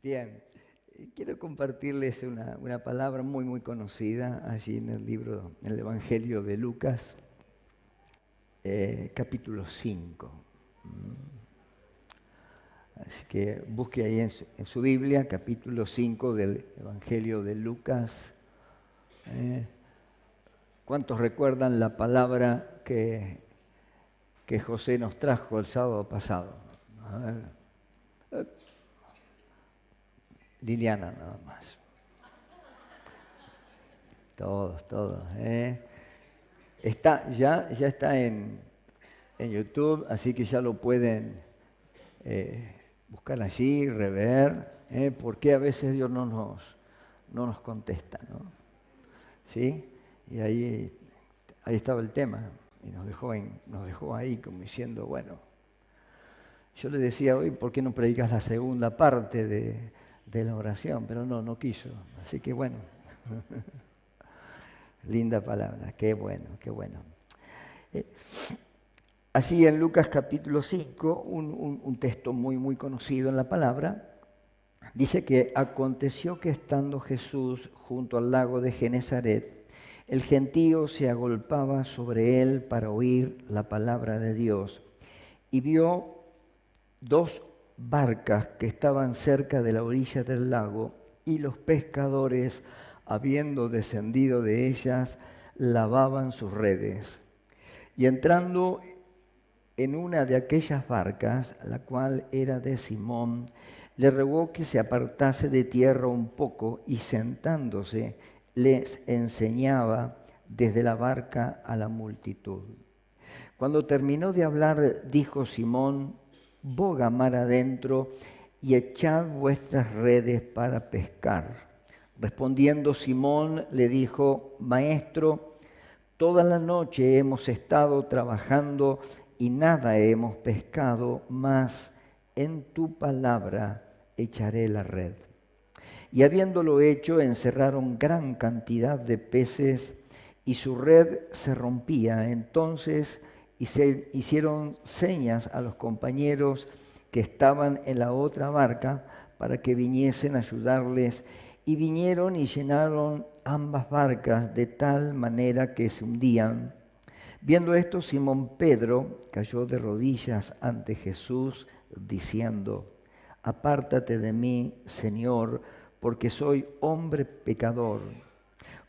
Bien, quiero compartirles una palabra muy, muy conocida allí en el libro, en el Evangelio de Lucas, capítulo 5. Así que busque ahí en su Biblia, capítulo 5 del Evangelio de Lucas. eh. ¿Cuántos recuerdan la palabra que José nos trajo el sábado pasado? A ver. Liliana nada más. Todos. Ya está en YouTube, así que ya lo pueden buscar allí, rever, porque a veces Dios no nos contesta, ¿no? ¿Sí? Y ahí estaba el tema, y nos dejó ahí como diciendo, bueno, yo le decía hoy, ¿por qué no predicas la segunda parte de la oración? Pero no quiso, así que bueno. Linda palabra, qué bueno, qué bueno. Eh, Así en Lucas capítulo 5, un texto muy, muy conocido en la palabra, dice que aconteció que estando Jesús junto al lago de Genezaret, el gentío se agolpaba sobre él para oír la palabra de Dios y vio dos barcas que estaban cerca de la orilla del lago y los pescadores, habiendo descendido de ellas, lavaban sus redes. Y entrando en una de aquellas barcas, la cual era de Simón, le rogó que se apartase de tierra un poco y sentándose les enseñaba desde la barca a la multitud. Cuando terminó de hablar, dijo Simón: boga mar adentro y echad vuestras redes para pescar. Respondiendo Simón le dijo: Maestro, toda la noche hemos estado trabajando y nada hemos pescado, mas en tu palabra echaré la red. Y habiéndolo hecho, encerraron gran cantidad de peces y su red se rompía. Entonces hicieron señas a los compañeros que estaban en la otra barca para que viniesen a ayudarles, y vinieron y llenaron ambas barcas de tal manera que se hundían. Viendo esto, Simón Pedro cayó de rodillas ante Jesús, diciendo: apártate de mí, Señor, porque soy hombre pecador.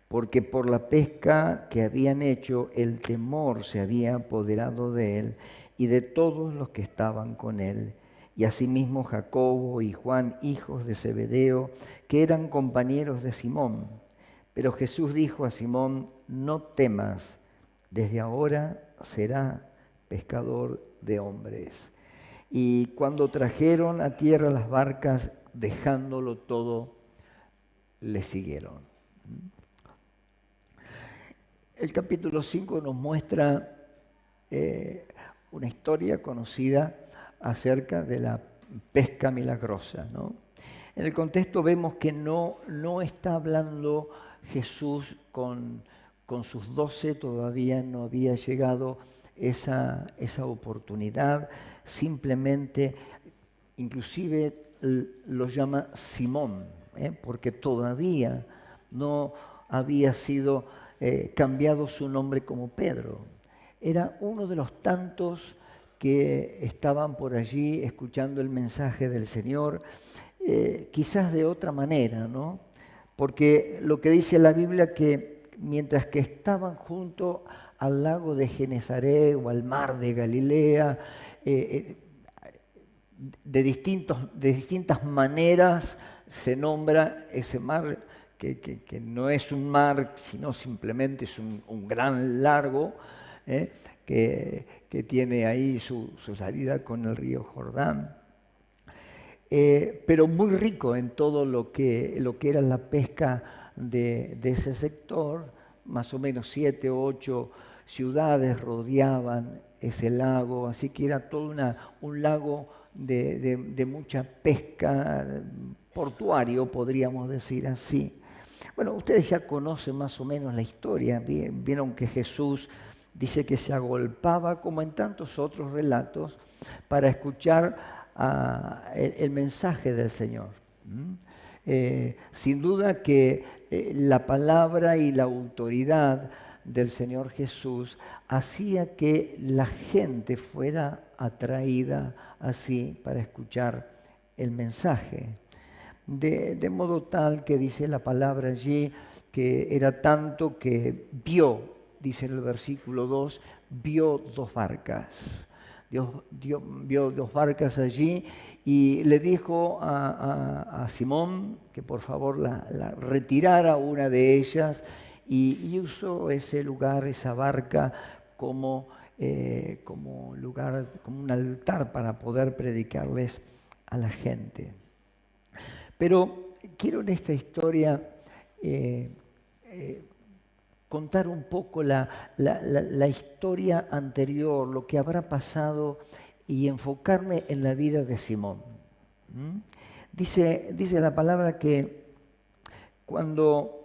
Porque por la pesca que habían hecho, el temor se había apoderado de él y de todos los que estaban con él. Y asimismo Jacobo y Juan, hijos de Zebedeo, que eran compañeros de Simón. Pero Jesús dijo a Simón: no temas, desde ahora será pescador de hombres. Y cuando trajeron a tierra las barcas, dejándolo todo, le siguieron. El capítulo 5 nos muestra una historia conocida acerca de la pesca milagrosa, ¿no? En el contexto vemos que no está hablando Jesús con sus 12, todavía no había llegado esa oportunidad, simplemente, inclusive lo llama Simón, porque todavía no había sido cambiado su nombre como Pedro. Era uno de los tantos que estaban por allí escuchando el mensaje del Señor, quizás de otra manera, ¿no? Porque lo que dice la Biblia, que mientras que estaban junto al lago de Genezaret o al mar de Galilea, de distintas maneras se nombra ese mar, que no es un mar, sino simplemente es un gran lago, que tiene ahí su salida con el río Jordán. Pero muy rico en todo lo que era la pesca de ese sector. Más o menos 7 o 8 ciudades rodeaban ese lago, así que era todo un lago de mucha pesca, portuario, podríamos decir así. Bueno, ustedes ya conocen más o menos la historia. Vieron que Jesús dice que se agolpaba, como en tantos otros relatos, para escuchar el mensaje del Señor. Sin duda que la palabra y la autoridad del Señor Jesús hacía que la gente fuera atraída así para escuchar el mensaje. De modo tal que dice la palabra allí que era tanto que vio, dice en el versículo 2, vio dos barcas. Vio dos barcas allí y le dijo a Simón que por favor la retirara una de ellas y usó ese lugar, esa barca, como lugar, como un altar para poder predicarles a la gente. Pero quiero en esta historia contar un poco la historia anterior, lo que habrá pasado y enfocarme en la vida de Simón. Dice la palabra que cuando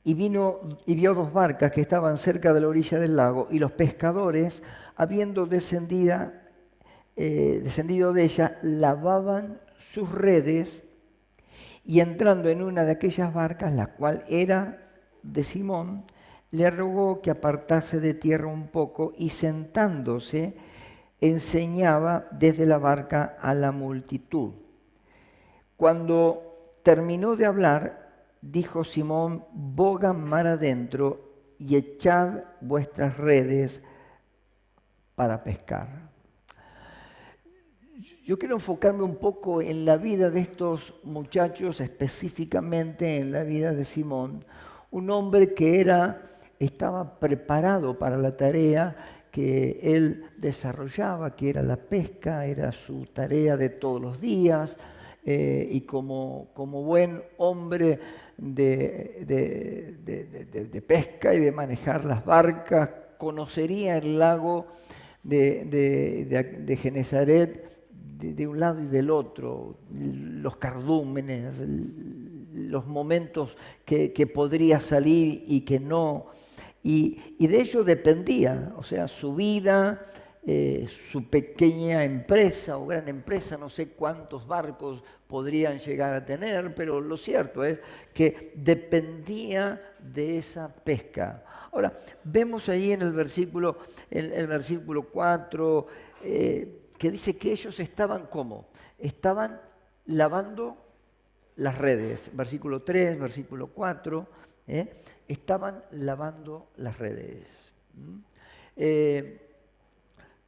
vio dos barcas que estaban cerca de la orilla del lago y los pescadores, habiendo descendido de ella, lavaban sus redes y entrando en una de aquellas barcas, la cual era de Simón, le rogó que apartase de tierra un poco y sentándose enseñaba desde la barca a la multitud. Cuando terminó de hablar, dijo Simón: bogan mar adentro y echad vuestras redes para pescar. Yo quiero enfocarme un poco en la vida de estos muchachos, específicamente en la vida de Simón, un hombre que estaba preparado para la tarea que él desarrollaba, que era la pesca, era su tarea de todos los días, y como buen hombre de pesca y de manejar las barcas, conocería el lago de Genesaret de un lado y del otro, los cardúmenes, los momentos que podría salir y que no. Y de ello dependía, o sea, su vida, su pequeña empresa o gran empresa, no sé cuántos barcos podrían llegar a tener, pero lo cierto es que dependía de esa pesca. Ahora, vemos ahí en el versículo 4, que dice que ellos estaban ¿cómo? Estaban lavando las redes. Versículo 3, versículo 4, estaban lavando las redes.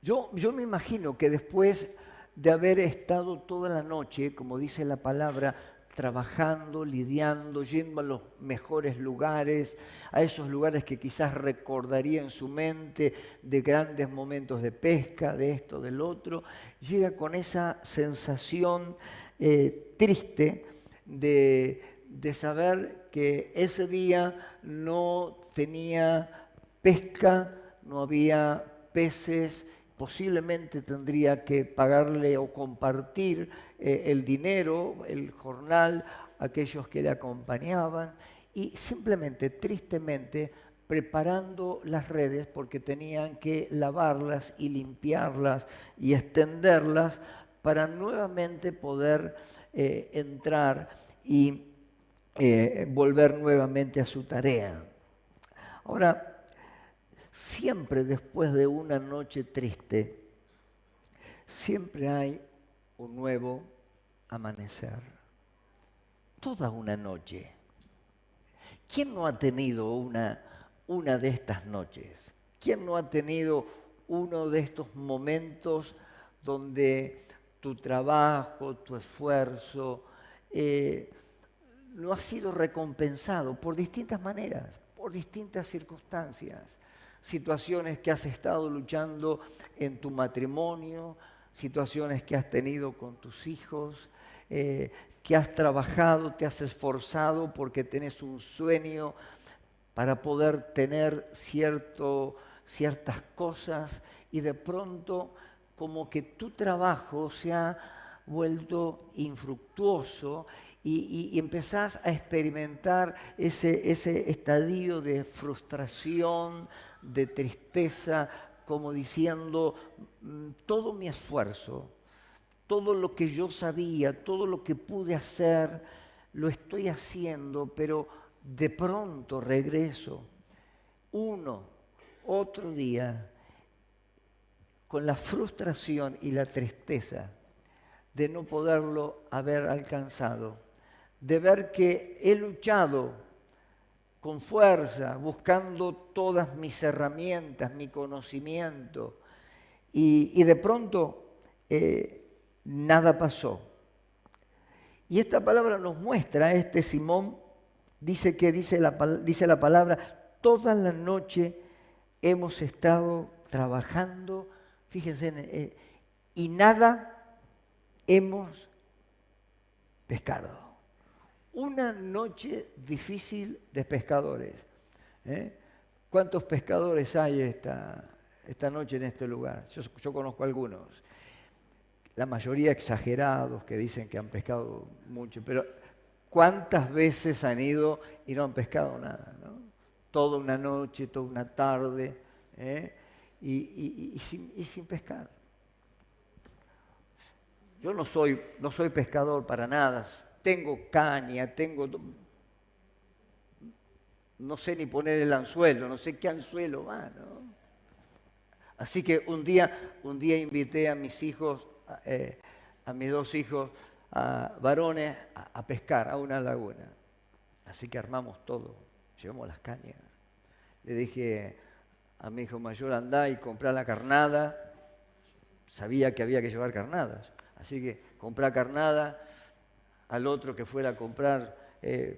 Yo me imagino que después de haber estado toda la noche, como dice la palabra, trabajando, lidiando, yendo a los mejores lugares, a esos lugares que quizás recordaría en su mente de grandes momentos de pesca, de esto, del otro, llega con esa sensación triste de saber que ese día no tenía pesca, no había peces, posiblemente tendría que pagarle o compartir el dinero, el jornal, a aquellos que le acompañaban, y simplemente, tristemente, preparando las redes porque tenían que lavarlas y limpiarlas y extenderlas para nuevamente poder entrar y volver nuevamente a su tarea. Ahora, siempre después de una noche triste, siempre hay un nuevo amanecer. Toda una noche. ¿Quién no ha tenido una de estas noches? ¿Quién no ha tenido uno de estos momentos donde tu trabajo, tu esfuerzo, no ha sido recompensado por distintas maneras, por distintas circunstancias? Situaciones que has estado luchando en tu matrimonio, situaciones que has tenido con tus hijos, que has trabajado, te has esforzado porque tenés un sueño para poder tener ciertas cosas y de pronto como que tu trabajo se ha vuelto infructuoso y empezás a experimentar ese estadio de frustración, de tristeza, como diciendo, todo mi esfuerzo, todo lo que yo sabía, todo lo que pude hacer, lo estoy haciendo, pero de pronto regreso otro día, con la frustración y la tristeza de no poderlo haber alcanzado, de ver que he luchado con fuerza, buscando todas mis herramientas, mi conocimiento, y de pronto nada pasó. Y esta palabra nos muestra, Simón dice la palabra, toda la noche hemos estado trabajando, fíjense, y nada hemos pescado. Una noche difícil de pescadores. ¿Cuántos pescadores hay esta noche en este lugar? Yo conozco algunos. La mayoría exagerados que dicen que han pescado mucho, pero ¿cuántas veces han ido y no han pescado nada, ¿no? Toda una noche, toda una tarde, y sin pescar. Yo no soy pescador para nada, tengo caña, no sé ni poner el anzuelo, no sé qué anzuelo va, ¿no? Así que un día invité a mis hijos, a mis dos hijos varones, a pescar a una laguna. Así que armamos todo, llevamos las cañas. Le dije a mi hijo mayor, andá y comprá la carnada. Sabía que había que llevar carnadas. Así que compré carnada, al otro que fuera a comprar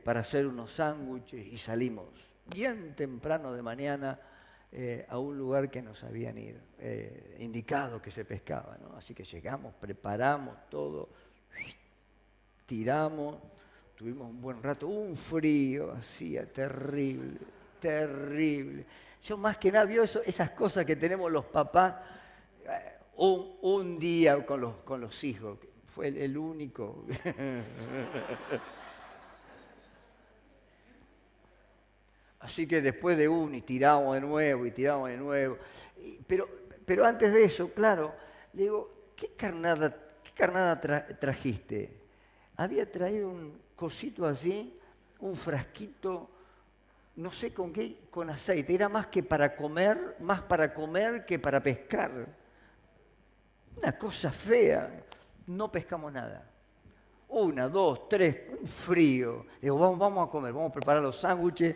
para hacer unos sándwiches y salimos bien temprano de mañana a un lugar que nos habían indicado que se pescaba, ¿no? Así que llegamos, preparamos todo, tiramos, tuvimos un buen rato, un frío hacía terrible, terrible. Yo más que nada vio esas cosas que tenemos los papás. Un día con los hijos, fue el único. Así que después de uno y tiramos de nuevo. Pero antes de eso, claro, le digo, ¿qué carnada trajiste? Había traído un cosito así, un frasquito, no sé con qué, con aceite. Era más para comer que para pescar. Una cosa fea, no pescamos nada. 1, 2, 3, un frío. Digo, vamos a comer, vamos a preparar los sándwiches,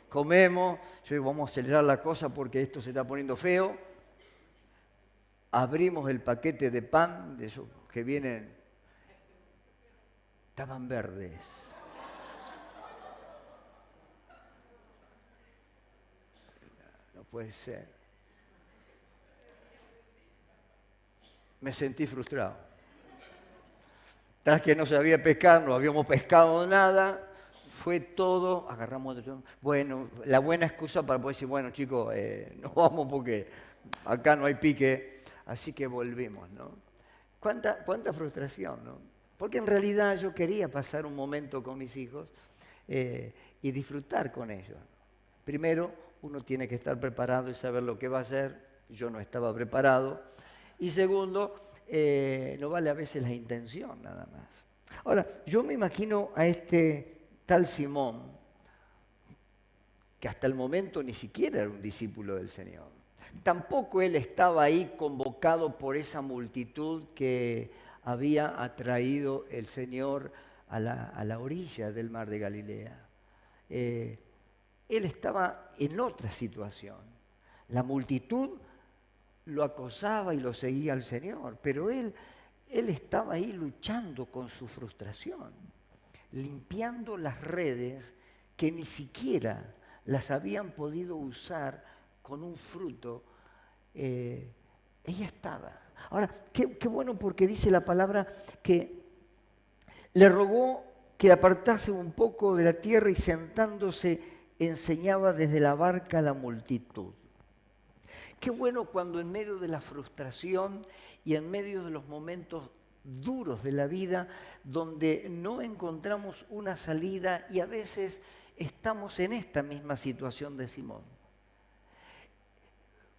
comemos. Yo digo, vamos a acelerar la cosa porque esto se está poniendo feo. Abrimos el paquete de pan, de esos que vienen, estaban verdes. No puede ser. Me sentí frustrado. Tras que no sabía pescar, no habíamos pescado nada, fue todo, agarramos de todo. Bueno, la buena excusa para poder decir, bueno chicos, nos vamos porque acá no hay pique, así que volvimos, ¿no? ¿Cuánta frustración, ¿no? Porque en realidad yo quería pasar un momento con mis hijos y disfrutar con ellos. Primero, uno tiene que estar preparado y saber lo que va a hacer. Yo no estaba preparado. Y segundo, no vale a veces la intención nada más. Ahora, yo me imagino a este tal Simón, que hasta el momento ni siquiera era un discípulo del Señor. Tampoco él estaba ahí convocado por esa multitud que había atraído el Señor a la orilla del mar de Galilea. Él estaba en otra situación. La multitud lo acosaba y lo seguía al Señor, pero él estaba ahí luchando con su frustración, limpiando las redes que ni siquiera las habían podido usar con un fruto. Ella estaba. Ahora, qué bueno porque dice la palabra que le rogó que apartase un poco de la tierra y sentándose enseñaba desde la barca a la multitud. Qué bueno cuando en medio de la frustración y en medio de los momentos duros de la vida, donde no encontramos una salida y a veces estamos en esta misma situación de Simón.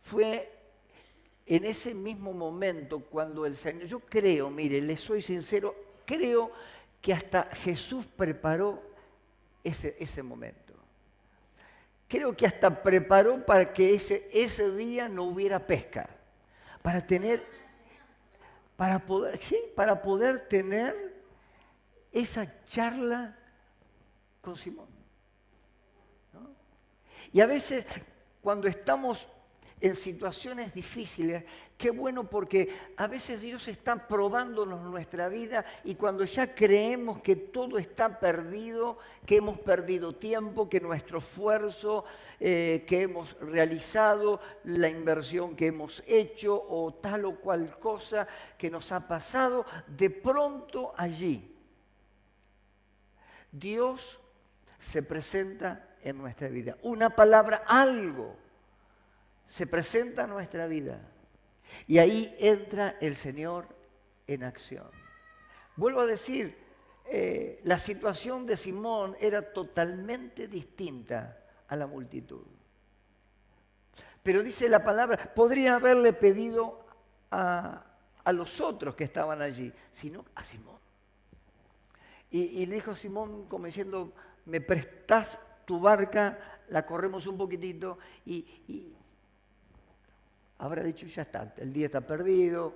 Fue en ese mismo momento, cuando el Señor, yo creo, mire, le soy sincero, creo que hasta Jesús preparó ese momento. Creo que hasta preparó para que ese día no hubiera pesca, para poder tener esa charla con Simón, ¿no? Y a veces cuando estamos en situaciones difíciles, qué bueno, porque a veces Dios está probándonos nuestra vida y cuando ya creemos que todo está perdido, que hemos perdido tiempo, que nuestro esfuerzo que hemos realizado, la inversión que hemos hecho o tal o cual cosa que nos ha pasado, de pronto allí Dios se presenta en nuestra vida. Una palabra, algo se presenta en nuestra vida. Y ahí entra el Señor en acción. Vuelvo a decir, la situación de Simón era totalmente distinta a la multitud. Pero dice la palabra, podría haberle pedido a los otros que estaban allí, sino a Simón. Y le dijo a Simón como diciendo, me prestás tu barca, la corremos un poquitito y habrá dicho, ya está, el día está perdido.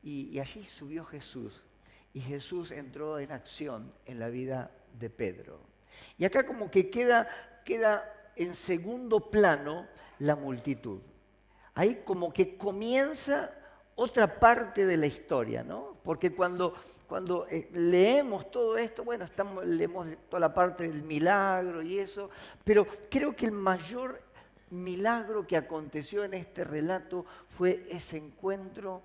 Y allí subió Jesús. Y Jesús entró en acción en la vida de Pedro. Y acá como que queda en segundo plano la multitud. Ahí como que comienza otra parte de la historia, ¿no? Porque cuando leemos todo esto, bueno, leemos toda la parte del milagro y eso, pero creo que el mayor milagro que aconteció en este relato fue ese encuentro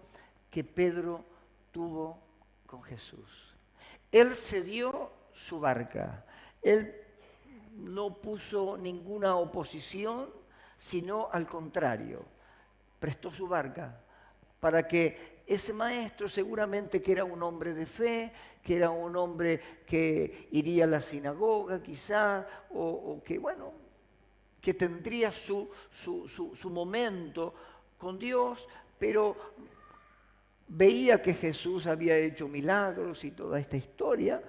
que Pedro tuvo con Jesús. Él cedió su barca, él no puso ninguna oposición, sino al contrario, prestó su barca para que ese maestro, seguramente que era un hombre de fe, que era un hombre que iría a la sinagoga quizá, o que, bueno, que tendría su momento con Dios, pero veía que Jesús había hecho milagros y toda esta historia,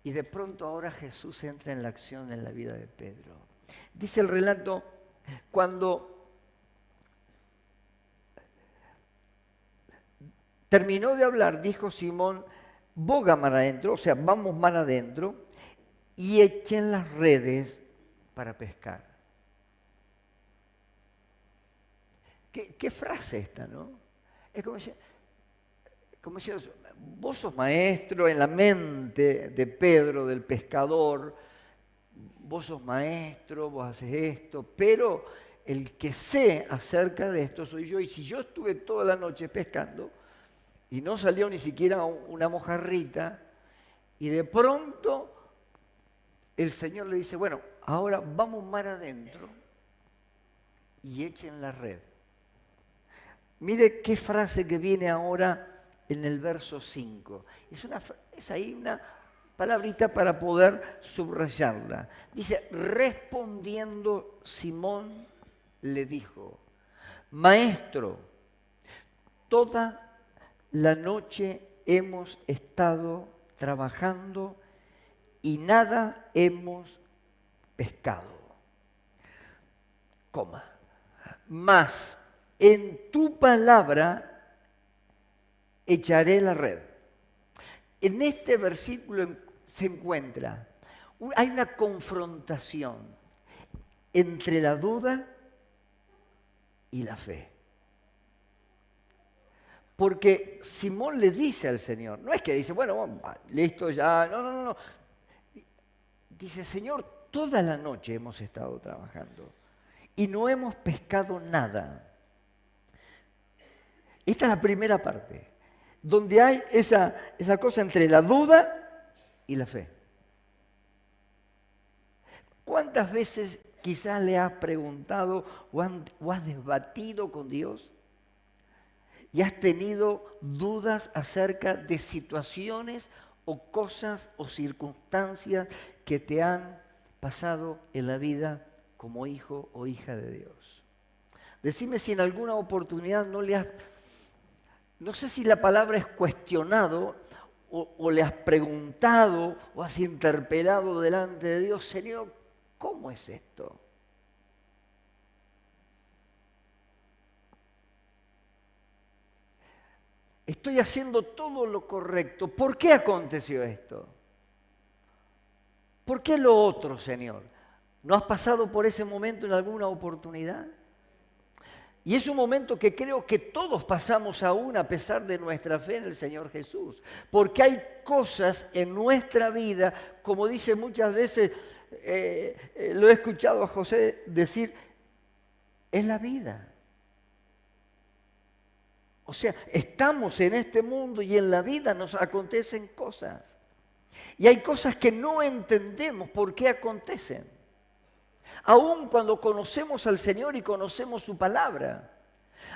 y de pronto ahora Jesús entra en la acción en la vida de Pedro. Dice el relato, cuando terminó de hablar, dijo Simón, boga mar adentro, o sea, vamos mar adentro, y echen las redes para pescar. ¿Qué frase esta, no? Es como si vos sos maestro en la mente de Pedro, del pescador, vos sos maestro, vos haces esto, pero el que sé acerca de esto soy yo, y si yo estuve toda la noche pescando y no salió ni siquiera una mojarrita, y de pronto el Señor le dice, bueno, ahora vamos mar adentro y echen la red. Mire qué frase que viene ahora en el verso 5. Es ahí una palabrita para poder subrayarla. Dice, respondiendo Simón le dijo, Maestro, toda la noche hemos estado trabajando y nada hemos pescado. Mas en tu palabra echaré la red. En este versículo se encuentra, hay una confrontación entre la duda y la fe. Porque Simón le dice al Señor, no es que dice, bueno, listo ya, no. Dice, Señor, toda la noche hemos estado trabajando y no hemos pescado nada. Esta es la primera parte, donde hay esa cosa entre la duda y la fe. ¿Cuántas veces quizás le has preguntado o has debatido con Dios y has tenido dudas acerca de situaciones o cosas o circunstancias que te han pasado en la vida como hijo o hija de Dios? Decime si en alguna oportunidad no sé si la palabra es cuestionado o le has preguntado o has interpelado delante de Dios, Señor, ¿cómo es esto? Estoy haciendo todo lo correcto. ¿Por qué aconteció esto? ¿Por qué lo otro, Señor? ¿No has pasado por ese momento en alguna oportunidad? Y es un momento que creo que todos pasamos aún a pesar de nuestra fe en el Señor Jesús. Porque hay cosas en nuestra vida, como dice muchas veces, lo he escuchado a José decir, es la vida. O sea, estamos en este mundo y en la vida nos acontecen cosas. Y hay cosas que no entendemos por qué acontecen. Aún cuando conocemos al Señor y conocemos su palabra,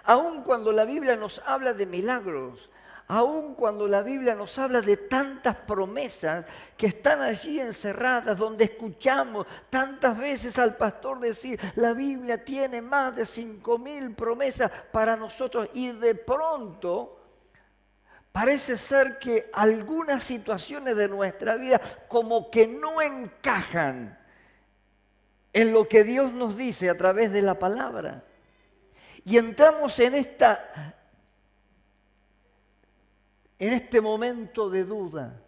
aún cuando la Biblia nos habla de milagros, aún cuando la Biblia nos habla de tantas promesas que están allí encerradas, donde escuchamos tantas veces al pastor decir, la Biblia tiene más de 5.000 promesas para nosotros y de pronto parece ser que algunas situaciones de nuestra vida como que no encajan en lo que Dios nos dice a través de la palabra. Y entramos en este momento de duda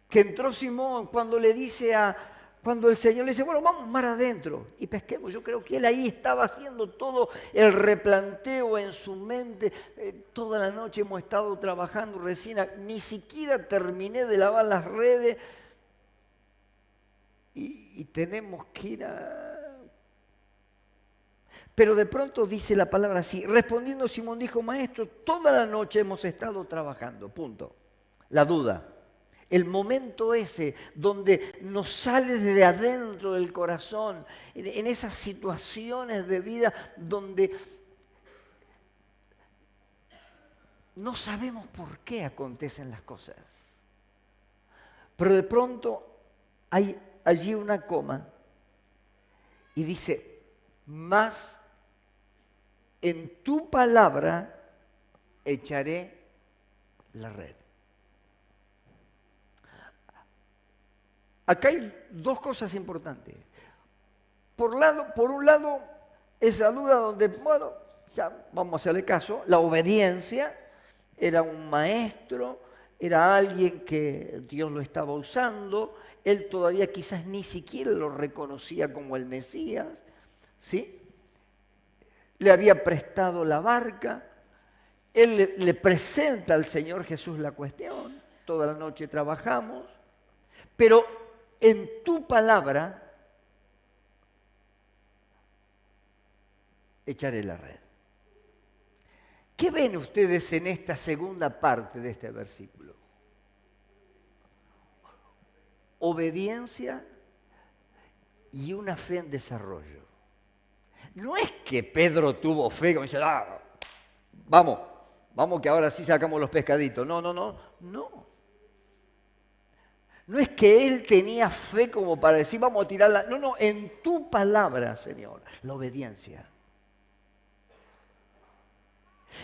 que entró Simón cuando cuando el Señor le dice, bueno, vamos mar adentro y pesquemos. Yo creo que él ahí estaba haciendo todo el replanteo en su mente. Toda la noche hemos estado trabajando recién, ni siquiera terminé de lavar las redes y tenemos que ir a... Pero de pronto dice la palabra así, respondiendo Simón dijo, maestro, toda la noche hemos estado trabajando, punto. La duda, el momento ese donde nos sale de adentro del corazón, en esas situaciones de vida donde no sabemos por qué acontecen las cosas. Pero de pronto hay allí una coma y dice, más en tu palabra echaré la red. Acá hay dos cosas importantes. Por un lado, esa duda donde, bueno, ya vamos a hacerle caso, la obediencia, era un maestro, era alguien que Dios lo estaba usando, él todavía quizás ni siquiera lo reconocía como el Mesías, ¿sí? Le había prestado la barca, él le presenta al Señor Jesús la cuestión, toda la noche trabajamos, pero en tu palabra echaré la red. ¿Qué ven ustedes en esta segunda parte de este versículo? Obediencia y una fe en desarrollo. No es que Pedro tuvo fe, como dice, vamos que ahora sí sacamos los pescaditos. No. No es que él tenía fe como para decir, vamos a tirarla. No, en tu palabra, Señor, la obediencia.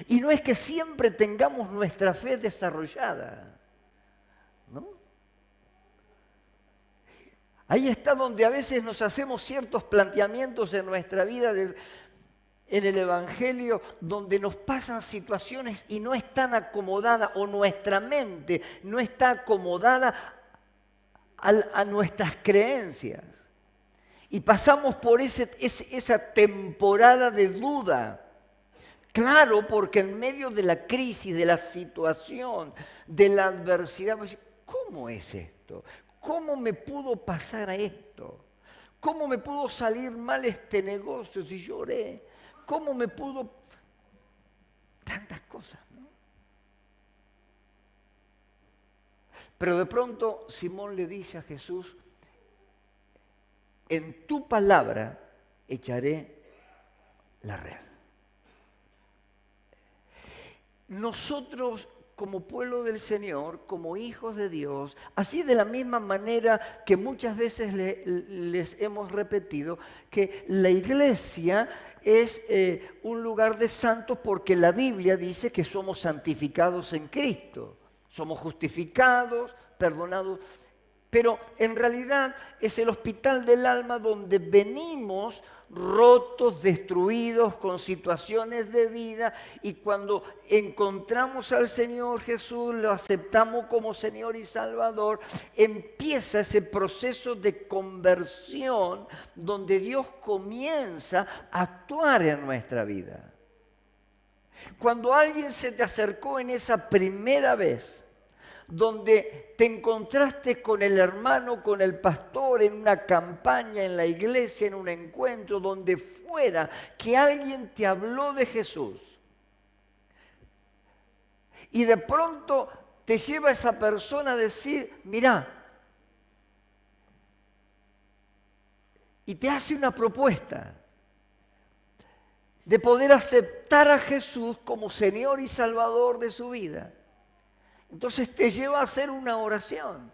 Y no es que siempre tengamos nuestra fe desarrollada, ¿no? Ahí está donde a veces nos hacemos ciertos planteamientos en nuestra vida, en el Evangelio, donde nos pasan situaciones y no están acomodadas, o nuestra mente no está acomodada a nuestras creencias. Y pasamos por esa temporada de duda. Claro, porque en medio de la crisis, de la situación, de la adversidad, ¿cómo es esto? ¿Cómo me pudo pasar a esto? ¿Cómo me pudo salir mal este negocio si lloré? ¿Cómo me pudo...? Tantas cosas, ¿no? Pero de pronto Simón le dice a Jesús, en tu palabra echaré la red. Nosotros, como pueblo del Señor, como hijos de Dios, así de la misma manera que muchas veces les hemos repetido, que la iglesia es un lugar de santos porque la Biblia dice que somos santificados en Cristo. Somos justificados, perdonados. Pero en realidad es el hospital del alma donde venimos rotos, destruidos, con situaciones de vida, y cuando encontramos al Señor Jesús, lo aceptamos como Señor y Salvador, empieza ese proceso de conversión donde Dios comienza a actuar en nuestra vida. Cuando alguien se te acercó en esa primera vez, donde te encontraste con el hermano, con el pastor, en una campaña, en la iglesia, en un encuentro, donde fuera, que alguien te habló de Jesús. Y de pronto te lleva esa persona a decir, mirá, y te hace una propuesta de poder aceptar a Jesús como Señor y Salvador de su vida. Entonces te lleva a hacer una oración.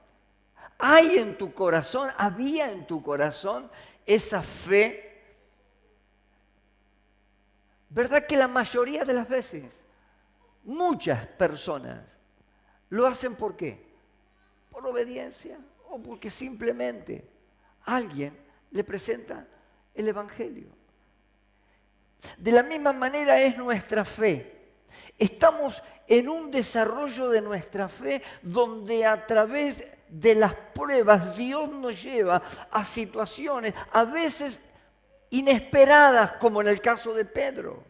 Hay en tu corazón, había en tu corazón esa fe. ¿Verdad que la mayoría de las veces, muchas personas lo hacen por qué? Por obediencia o porque simplemente alguien le presenta el Evangelio. De la misma manera es nuestra fe. Estamos en un desarrollo de nuestra fe donde a través de las pruebas Dios nos lleva a situaciones a veces inesperadas, como en el caso de Pedro.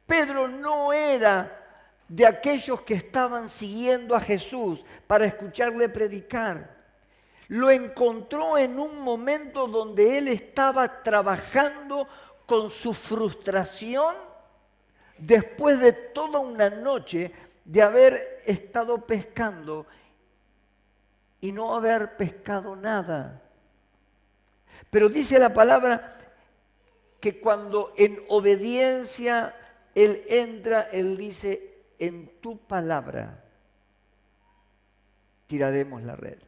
Pedro no era de aquellos que estaban siguiendo a Jesús para escucharle predicar. Lo encontró en un momento donde él estaba trabajando con su frustración después de toda una noche de haber estado pescando y no haber pescado nada. Pero dice la palabra que cuando en obediencia él entra, él dice, en tu palabra tiraremos la red.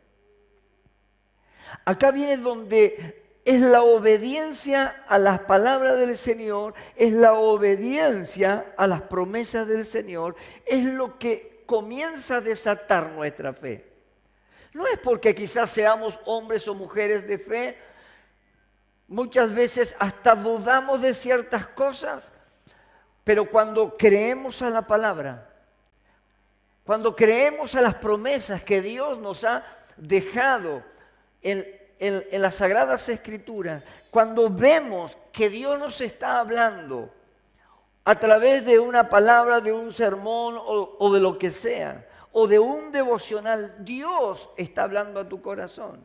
Acá viene donde es la obediencia a las palabras del Señor, es la obediencia a las promesas del Señor, es lo que comienza a desatar nuestra fe. No es porque quizás seamos hombres o mujeres de fe, muchas veces hasta dudamos de ciertas cosas, pero cuando creemos a la palabra, cuando creemos a las promesas que Dios nos ha dejado en las Sagradas Escrituras, cuando vemos que Dios nos está hablando a través de una palabra, de un sermón o de lo que sea, o de un devocional, Dios está hablando a tu corazón.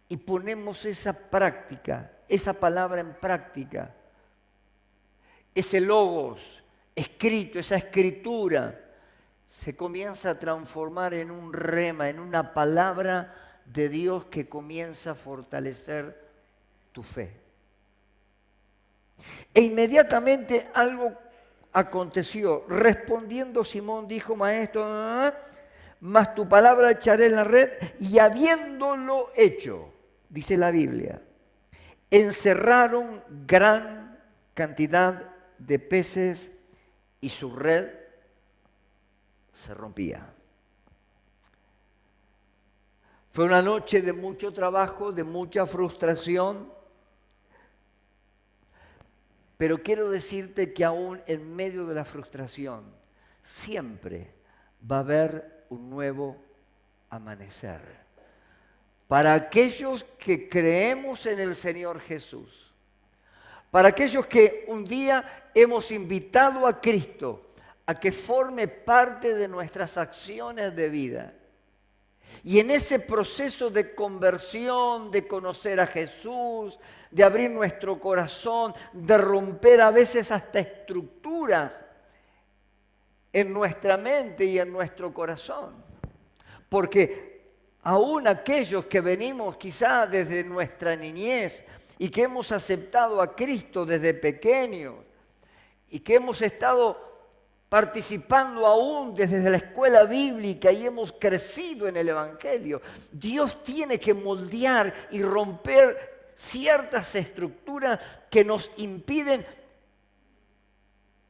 Y ponemos esa práctica, esa palabra en práctica, ese logos escrito, esa escritura, se comienza a transformar en un rema, en una palabra de Dios que comienza a fortalecer tu fe. E inmediatamente algo aconteció. Respondiendo Simón dijo, maestro, mas tu palabra echaré en la red, y habiéndolo hecho, dice la Biblia, encerraron gran cantidad de peces y su red se rompía. Fue una noche de mucho trabajo, de mucha frustración, pero quiero decirte que aún en medio de la frustración siempre va a haber un nuevo amanecer. Para aquellos que creemos en el Señor Jesús, para aquellos que un día hemos invitado a Cristo a que forme parte de nuestras acciones de vida, y en ese proceso de conversión, de conocer a Jesús, de abrir nuestro corazón, de romper a veces hasta estructuras en nuestra mente y en nuestro corazón. Porque aún aquellos que venimos quizá desde nuestra niñez y que hemos aceptado a Cristo desde pequeños y que hemos estado participando aún desde la escuela bíblica y hemos crecido en el Evangelio, Dios tiene que moldear y romper ciertas estructuras que nos impiden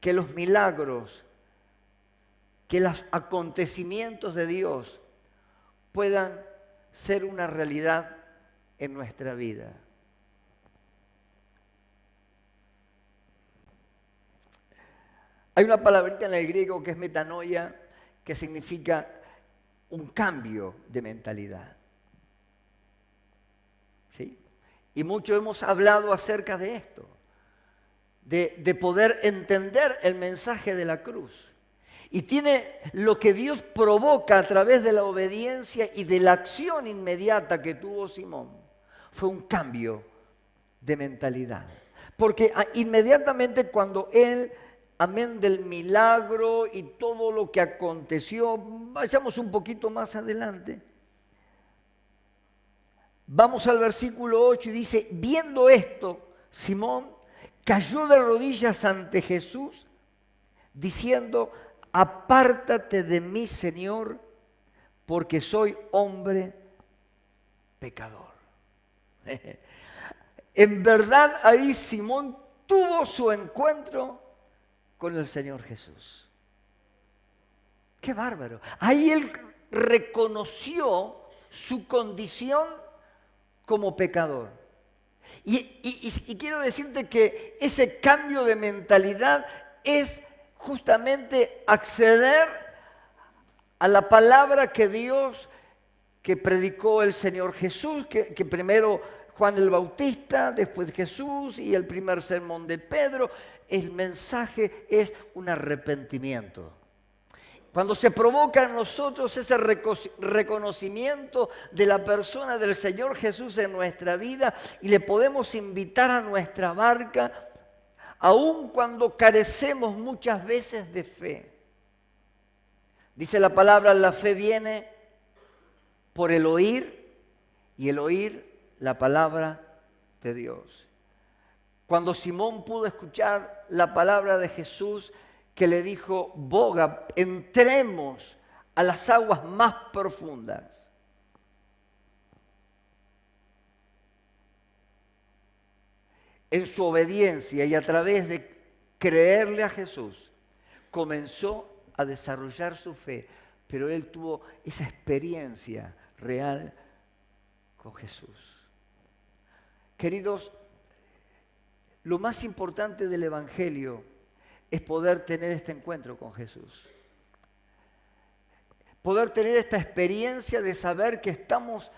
que los milagros, que los acontecimientos de Dios puedan ser una realidad en nuestra vida. Hay una palabrita en el griego que es metanoia, que significa un cambio de mentalidad. ¿Sí? Y mucho hemos hablado acerca de esto, de poder entender el mensaje de la cruz. Y tiene lo que Dios provoca a través de la obediencia y de la acción inmediata que tuvo Simón. Fue un cambio de mentalidad. Porque inmediatamente cuando él, amén del milagro y todo lo que aconteció, vayamos un poquito más adelante. Vamos al versículo 8 y dice, viendo esto, Simón cayó de rodillas ante Jesús, diciendo, apártate de mí, Señor, porque soy hombre pecador. En verdad, ahí Simón tuvo su encuentro con el Señor Jesús. ¡Qué bárbaro! Ahí él reconoció su condición como pecador. Y quiero decirte que ese cambio de mentalidad es justamente acceder a la palabra que Dios, que predicó el Señor Jesús, que primero Juan el Bautista, después Jesús y el primer sermón de Pedro. El mensaje es un arrepentimiento. Cuando se provoca en nosotros ese reconocimiento de la persona del Señor Jesús en nuestra vida y le podemos invitar a nuestra barca, aun cuando carecemos muchas veces de fe. Dice la palabra, la fe viene por el oír y el oír la palabra de Dios. Cuando Simón pudo escuchar la palabra de Jesús que le dijo, boga, entremos a las aguas más profundas. En su obediencia y a través de creerle a Jesús, comenzó a desarrollar su fe, pero él tuvo esa experiencia real con Jesús. Queridos, lo más importante del Evangelio es poder tener este encuentro con Jesús. Poder tener esta experiencia de saber que estamos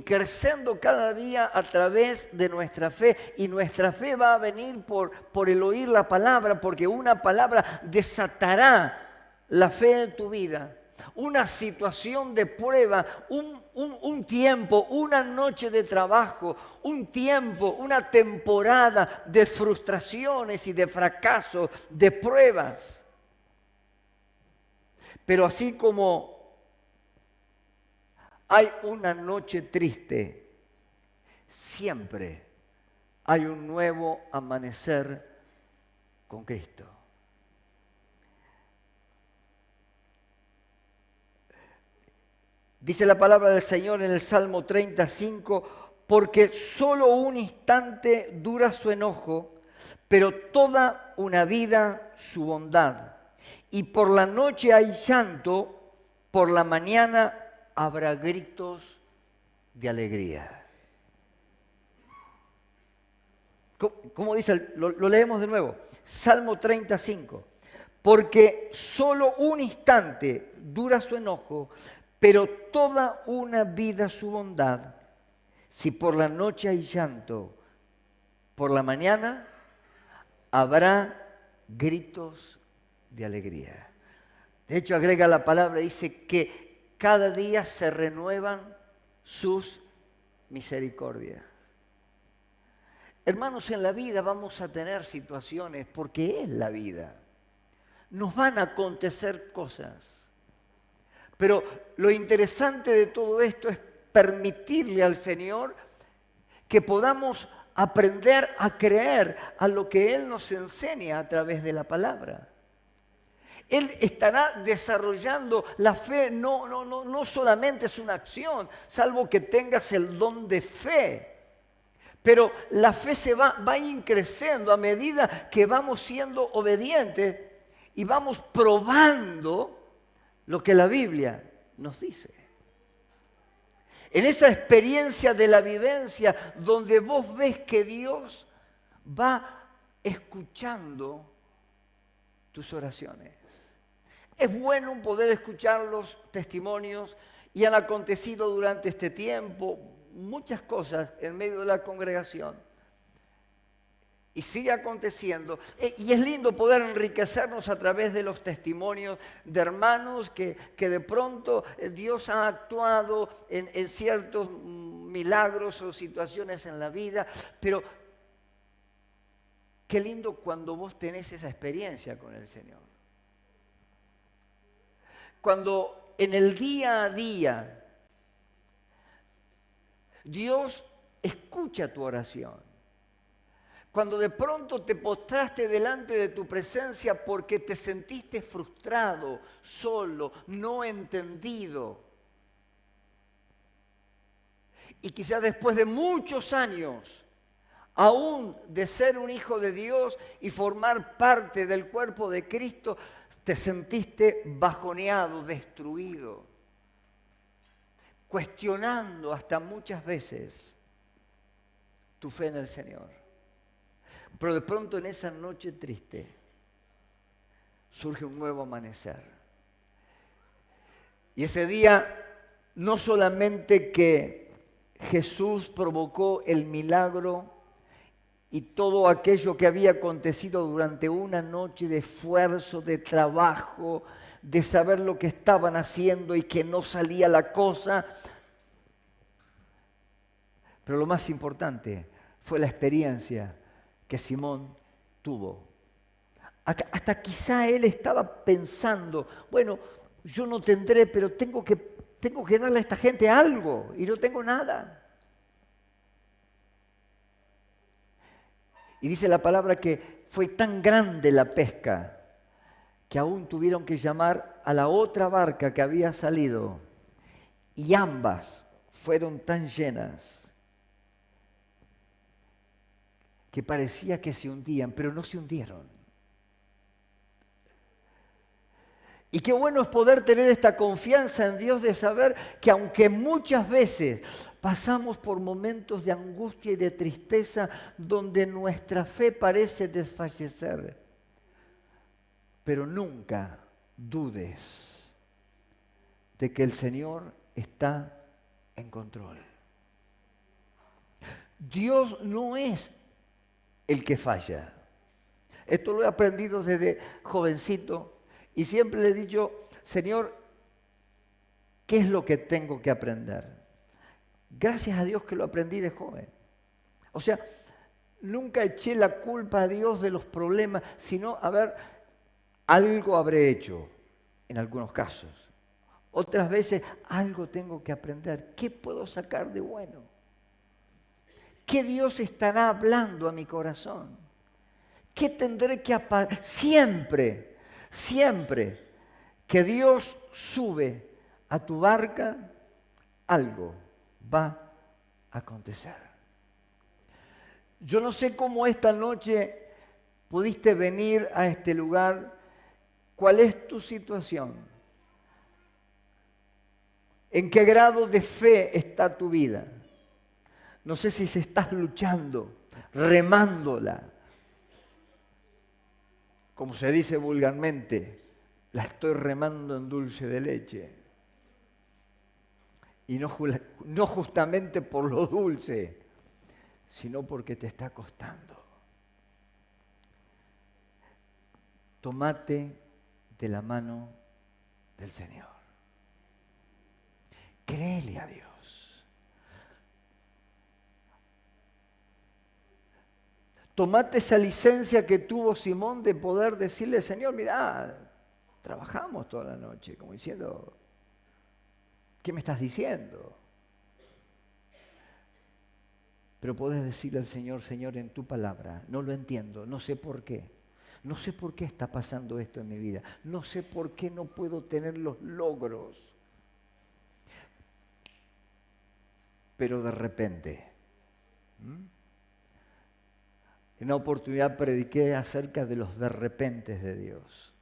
creciendo cada día a través de nuestra fe, y nuestra fe va a venir por el oír la palabra, porque una palabra desatará la fe en tu vida. Una situación de prueba, un tiempo, una noche de trabajo, un tiempo, una temporada de frustraciones y de fracasos, de pruebas. Pero así como hay una noche triste, siempre hay un nuevo amanecer con Cristo. Dice la palabra del Señor en el Salmo 35, porque solo un instante dura su enojo, pero toda una vida su bondad. Y por la noche hay llanto, por la mañana habrá gritos de alegría. ¿Cómo dice? Lo leemos de nuevo. Salmo 35. Porque solo un instante dura su enojo, pero toda una vida su bondad. Si por la noche hay llanto, por la mañana habrá gritos de alegría. De hecho, agrega la palabra, dice que cada día se renuevan sus misericordias. Hermanos, en la vida vamos a tener situaciones, porque es la vida. Nos van a acontecer cosas. Pero lo interesante de todo esto es permitirle al Señor que podamos aprender a creer a lo que Él nos enseña a través de la palabra. Él estará desarrollando la fe, no solamente es una acción, salvo que tengas el don de fe. Pero la fe se va a ir creciendo a medida que vamos siendo obedientes y vamos probando lo que la Biblia nos dice. En esa experiencia de la vivencia donde vos ves que Dios va escuchando tus oraciones. Es bueno poder escuchar los testimonios y han acontecido durante este tiempo muchas cosas en medio de la congregación. Y sigue aconteciendo. Y es lindo poder enriquecernos a través de los testimonios de hermanos que de pronto Dios ha actuado en ciertos milagros o situaciones en la vida. Pero qué lindo cuando vos tenés esa experiencia con el Señor. Cuando en el día a día Dios escucha tu oración. Cuando de pronto te postraste delante de tu presencia porque te sentiste frustrado, solo, no entendido. Y quizás después de muchos años, aún de ser un hijo de Dios y formar parte del cuerpo de Cristo, te sentiste bajoneado, destruido, cuestionando hasta muchas veces tu fe en el Señor. Pero de pronto en esa noche triste surge un nuevo amanecer. Y ese día no solamente que Jesús provocó el milagro y todo aquello que había acontecido durante una noche de esfuerzo, de trabajo, de saber lo que estaban haciendo y que no salía la cosa. Pero lo más importante fue la experiencia que Simón tuvo. Hasta quizá él estaba pensando, bueno, yo no tendré, pero tengo que darle a esta gente algo y no tengo nada. Y dice la palabra que fue tan grande la pesca que aún tuvieron que llamar a la otra barca que había salido y ambas fueron tan llenas que parecía que se hundían, pero no se hundieron. Y qué bueno es poder tener esta confianza en Dios de saber que aunque muchas veces pasamos por momentos de angustia y de tristeza donde nuestra fe parece desfallecer, pero nunca dudes de que el Señor está en control. Dios no es el que falla. Esto lo he aprendido desde jovencito y siempre le he dicho, Señor, ¿qué es lo que tengo que aprender? Gracias a Dios que lo aprendí de joven. O sea, nunca eché la culpa a Dios de los problemas, sino, a ver, algo habré hecho en algunos casos. Otras veces, algo tengo que aprender. ¿Qué puedo sacar de bueno? ¿Qué Dios estará hablando a mi corazón? ¿Qué tendré que aprender? Siempre, siempre que Dios sube a tu barca, algo va a acontecer. Yo no sé cómo esta noche pudiste venir a este lugar, cuál es tu situación, en qué grado de fe está tu vida. No sé si estás luchando, remándola. Como se dice vulgarmente, la estoy remando en dulce de leche. Y no justamente por lo dulce, sino porque te está costando. Tómate de la mano del Señor. Créele a Dios. Tomate esa licencia que tuvo Simón de poder decirle, Señor, mirá, trabajamos toda la noche, como diciendo, ¿qué me estás diciendo? Pero podés decirle al Señor, Señor, en tu palabra, no lo entiendo, no sé por qué. No sé por qué está pasando esto en mi vida. No sé por qué no puedo tener los logros. Pero de repente, En una oportunidad prediqué acerca de los de repentes de Dios.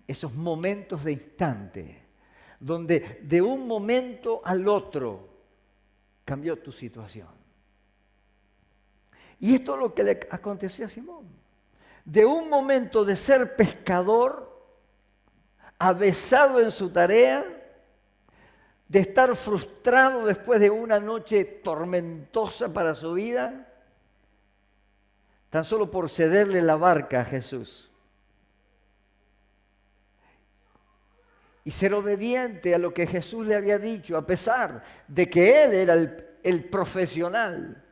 Esos momentos de instante, donde de un momento al otro cambió tu situación. Y esto es lo que le aconteció a Simón. De un momento de ser pescador, avesado en su tarea, de estar frustrado después de una noche tormentosa para su vida, tan solo por cederle la barca a Jesús. Y ser obediente a lo que Jesús le había dicho, a pesar de que él era el profesional.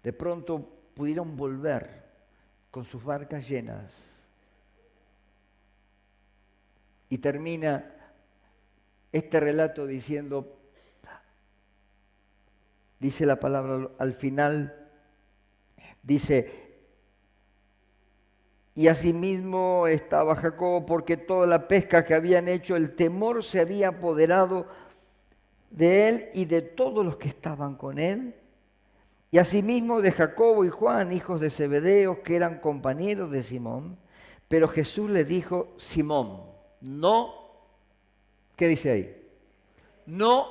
De pronto pudieron volver con sus barcas llenas. Y termina este relato diciendo, dice la palabra al final, dice, y asimismo estaba Jacobo, porque toda la pesca que habían hecho, el temor se había apoderado de él y de todos los que estaban con él. Y asimismo de Jacobo y Juan, hijos de Zebedeo, que eran compañeros de Simón. Pero Jesús le dijo, Simón, no, ¿qué dice ahí? No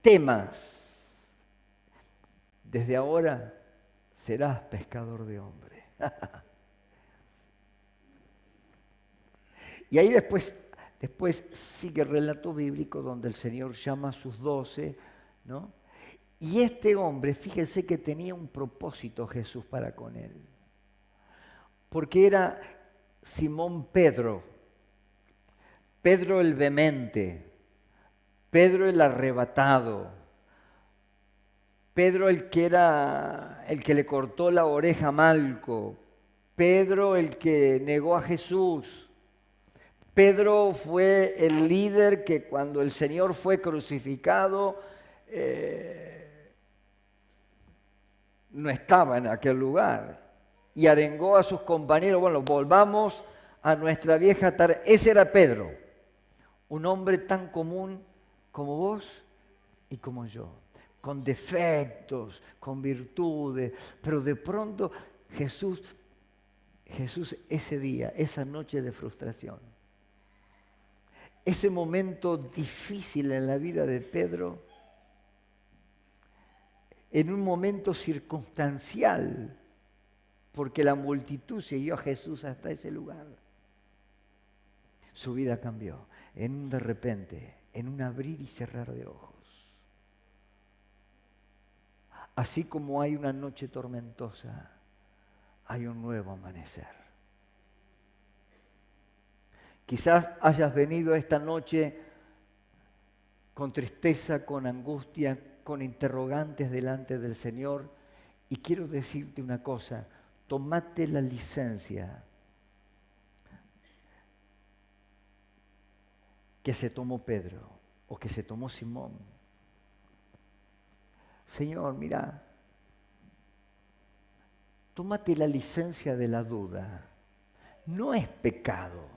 temas. Desde ahora serás pescador de hombres. Y ahí después sigue el relato bíblico donde el Señor llama a sus 12, ¿no? Y este hombre, fíjense que tenía un propósito Jesús para con él. Porque era Simón Pedro, Pedro el vehemente, Pedro el arrebatado, Pedro el que le cortó la oreja a Malco, Pedro el que negó a Jesús. Pedro fue el líder que cuando el Señor fue crucificado no estaba en aquel lugar y arengó a sus compañeros, bueno, volvamos a nuestra vieja tarea. Ese era Pedro, un hombre tan común como vos y como yo, con defectos, con virtudes, pero de pronto Jesús ese día, esa noche de frustración, ese momento difícil en la vida de Pedro, en un momento circunstancial, porque la multitud siguió a Jesús hasta ese lugar. Su vida cambió en un de repente, en un abrir y cerrar de ojos. Así como hay una noche tormentosa, hay un nuevo amanecer. Quizás hayas venido esta noche con tristeza, con angustia, con interrogantes delante del Señor. Y quiero decirte una cosa, tomate la licencia que se tomó Pedro o que se tomó Simón. Señor, mira, tómate la licencia de la duda. No es pecado.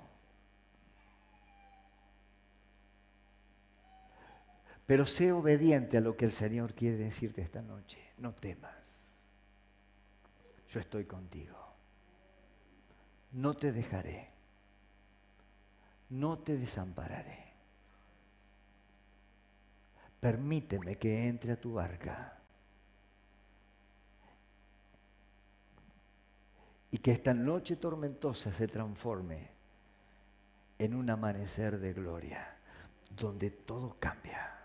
Pero sé obediente a lo que el Señor quiere decirte esta noche. No temas. Yo estoy contigo. No te dejaré. No te desampararé. Permíteme que entre a tu barca. Y que esta noche tormentosa se transforme en un amanecer de gloria, donde todo cambia.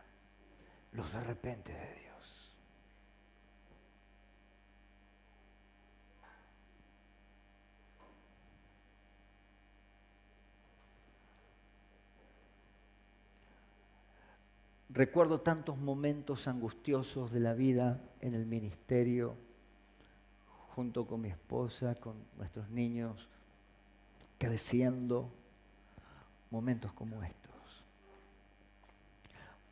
Los de repente de Dios. Recuerdo tantos momentos angustiosos de la vida en el ministerio, junto con mi esposa, con nuestros niños, creciendo, momentos como estos.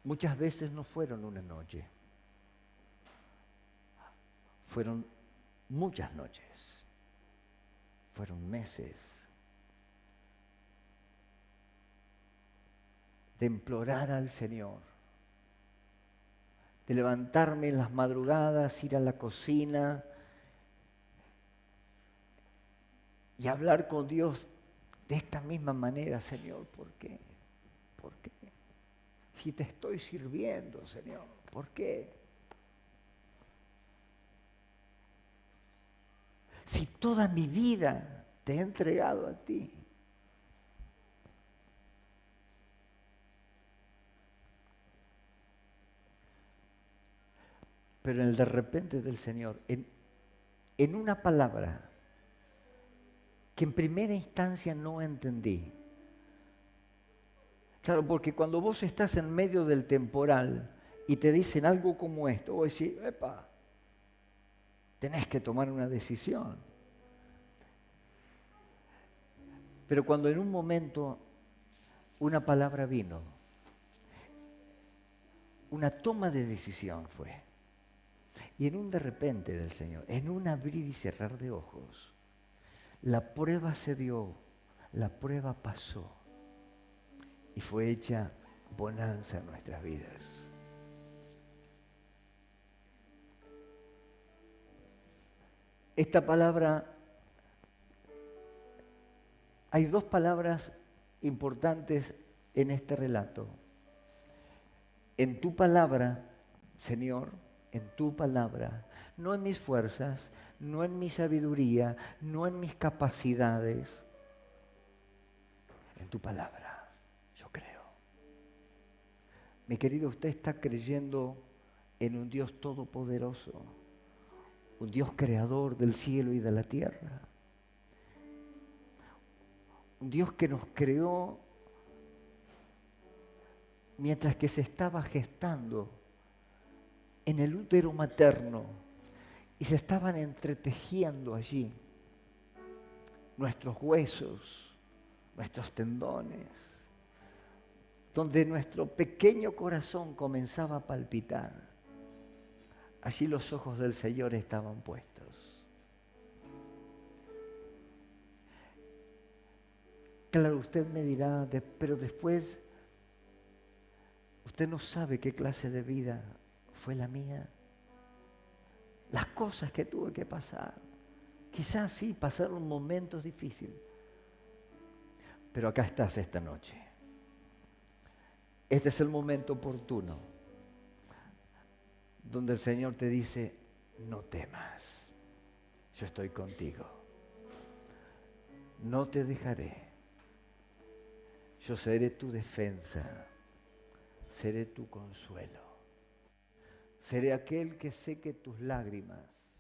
Muchas veces no fueron una noche, fueron muchas noches, fueron meses de implorar al Señor de levantarme en las madrugadas, ir a la cocina y hablar con Dios de esta misma manera, Señor, ¿por qué? ¿Por qué? Si te estoy sirviendo, Señor, ¿por qué? Si toda mi vida te he entregado a ti. Pero en el de repente del Señor, en una palabra que en primera instancia no entendí. Claro, porque cuando vos estás en medio del temporal y te dicen algo como esto, vos decís, epa, tenés que tomar una decisión. Pero cuando en un momento una palabra vino, una toma de decisión fue, y en un de repente del Señor, en un abrir y cerrar de ojos, la prueba se dio, la prueba pasó y fue hecha bonanza en nuestras vidas. Esta palabra, hay dos palabras importantes en este relato. En tu palabra, Señor, en tu palabra, no en mis fuerzas, no en mi sabiduría, no en mis capacidades, en tu palabra, yo creo. Mi querido, usted está creyendo en un Dios todopoderoso, un Dios creador del cielo y de la tierra, un Dios que nos creó mientras que se estaba gestando en el útero materno y se estaban entretejiendo allí nuestros huesos, nuestros tendones, donde nuestro pequeño corazón comenzaba a palpitar. Allí los ojos del Señor estaban puestos. Claro, usted me dirá, pero después usted no sabe qué clase de vida fue la mía. Las cosas que tuve que pasar. Quizás sí, pasaron momentos difíciles. Pero acá estás esta noche. Este es el momento oportuno donde el Señor te dice, no temas, yo estoy contigo. No te dejaré. Yo seré tu defensa, seré tu consuelo. Seré aquel que seque tus lágrimas.